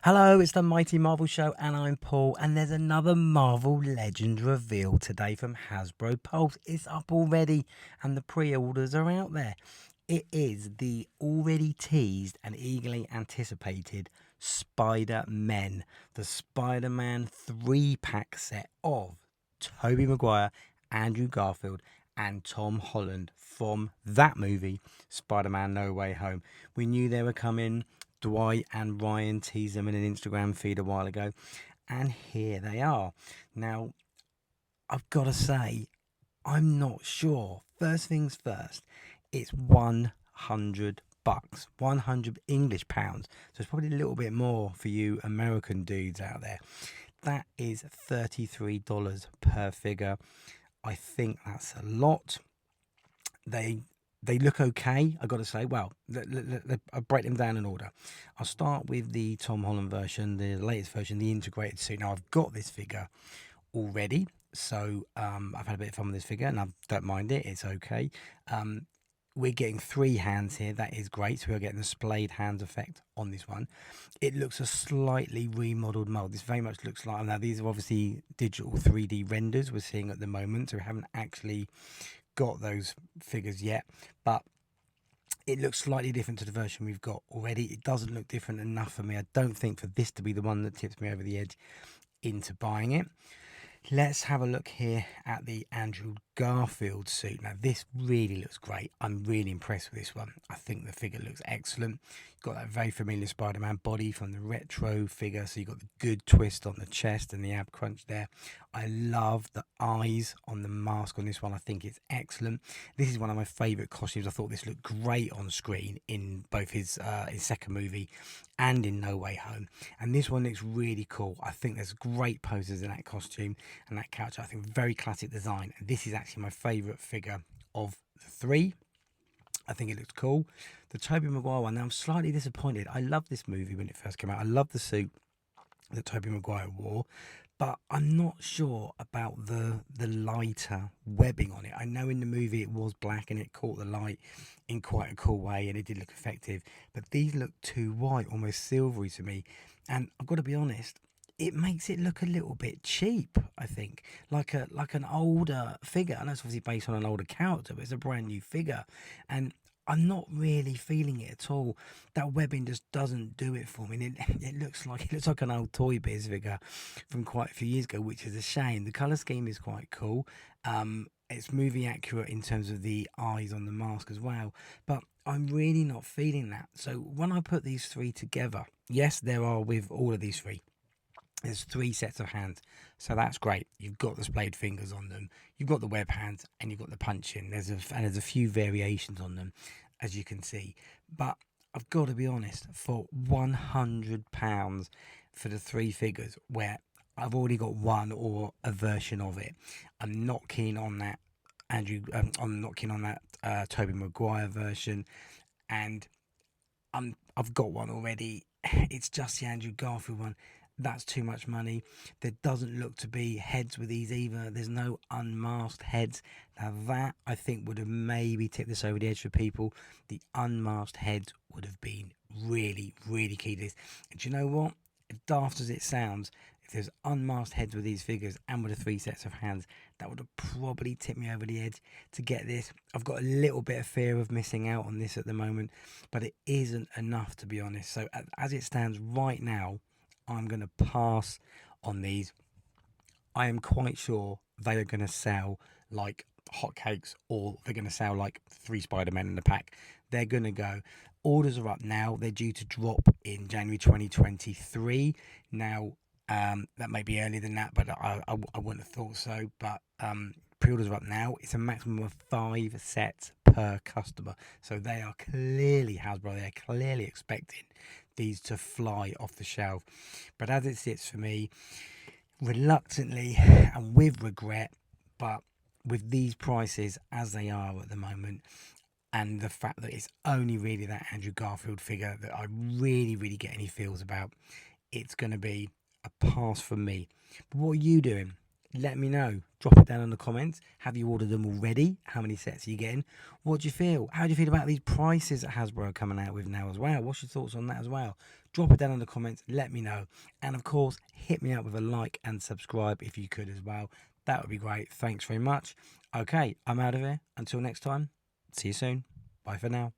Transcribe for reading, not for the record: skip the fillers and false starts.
Hello, it's the Mighty Marvel Show, and I'm Paul. And there's another Marvel Legends reveal today from Hasbro Pulse. It's up already, and the pre-orders are out there. It is the already teased and eagerly anticipated Spider-Man, the Spider-Man 3-pack set of Toby Maguire, Andrew Garfield, and Tom Holland from that movie, Spider-Man No Way Home. We knew they were coming. Dwight and Ryan teased them in an Instagram feed a while ago, and here they are. Now, I've got to say, I'm not sure. First things first, it's $100, 100 English pounds. So it's probably a little bit more for you American dudes out there. That is $33 per figure. I think that's a lot. They look okay, I got to say. Well, I'll break them down in order. I'll start with the Tom Holland version, the latest version, the integrated suit. Now, I've got this figure already, so I've had a bit of fun with this figure, and I don't mind it. It's okay. We're getting 3 hands here. That is great. So we're getting the splayed hands effect on this one. It looks a slightly remodeled mold. This very much looks like, now these are obviously digital 3D renders we're seeing at the moment, so we haven't actually got those figures yet, but it looks slightly different to the version we've got already. It doesn't look different enough for me. I don't think for this to be the one that tips me over the edge into buying it. Let's have a look here at the Andrew Garfield suit. Now, this really looks great. I'm really impressed with this one. I think the figure looks excellent. You've got that very familiar Spider-Man body from the retro figure, so you've got the good twist on the chest and the ab crunch there. I love the eyes on the mask on this one. I think it's excellent. This is one of my favourite costumes. I thought this looked great on screen in both his second movie and in No Way Home. And this one looks really cool. I think there's great poses in that costume and that couch. I think very classic design. And this is actually my favourite figure of the 3. I think it looks cool. The Tobey Maguire one, now I'm slightly disappointed. I loved this movie when it first came out. I love the suit that Toby Maguire wore, but I'm not sure about the lighter webbing on it. I know in the movie it was black and it caught the light in quite a cool way and it did look effective, but these look too white, almost silvery to me, and I've got to be honest, it makes it look a little bit cheap. I think like an older figure. I know it's obviously based on an older character, but it's a brand new figure, and I'm not really feeling it at all. That webbing just doesn't do it for me. It looks like an old Toy Biz figure from quite a few years ago, which is a shame. The color scheme is quite cool. It's movie accurate in terms of the eyes on the mask as well, but I'm really not feeling that. So when I put these 3 together, yes, there are with all of these 3. There's 3 sets of hands, so that's great. You've got the splayed fingers on them, you've got the web hands, and you've got the punching. There's a few variations on them, as you can see. But I've got to be honest, for £100 for the 3 figures, where I've already got one or a version of it, I'm not keen on that. I'm not keen on that Toby Maguire version, and I've got one already. It's just the Andrew Garfield one. That's too much money. There doesn't look to be heads with these either. There's no unmasked heads. Now that I think would have maybe tipped this over the edge for people. The unmasked heads would have been really, really key to this. And do you know what? As daft as it sounds, if there's unmasked heads with these figures and with the 3 sets of hands, that would have probably tipped me over the edge to get this. I've got a little bit of fear of missing out on this at the moment, but it isn't enough, to be honest. So as it stands right now, I'm going to pass on these. I am quite sure they are going to sell like hotcakes, or they're going to sell like 3 Spider-Men in the pack. They're going to go. Orders are up now. They're due to drop in January 2023. Now, that may be earlier than that, but I wouldn't have thought so. But pre-orders are up now. It's a maximum of 5 sets per customer. So they are clearly, Hasbro, they're clearly expecting these to fly off the shelf. But as it sits for me, reluctantly and with regret, but with these prices as they are at the moment, and the fact that it's only really that Andrew Garfield figure that I really, really get any feels about, it's going to be a pass from me. But what are you doing? Let me know. Drop it down in the comments. Have you ordered them already? How many sets are you getting? What do you feel? How do you feel about these prices that Hasbro are coming out with now as well? What's your thoughts on that as well? Drop it down in the comments. Let me know. And of course, hit me up with a like and subscribe if you could as well. That would be great. Thanks very much. Okay, I'm out of here. Until next time, see you soon. Bye for now.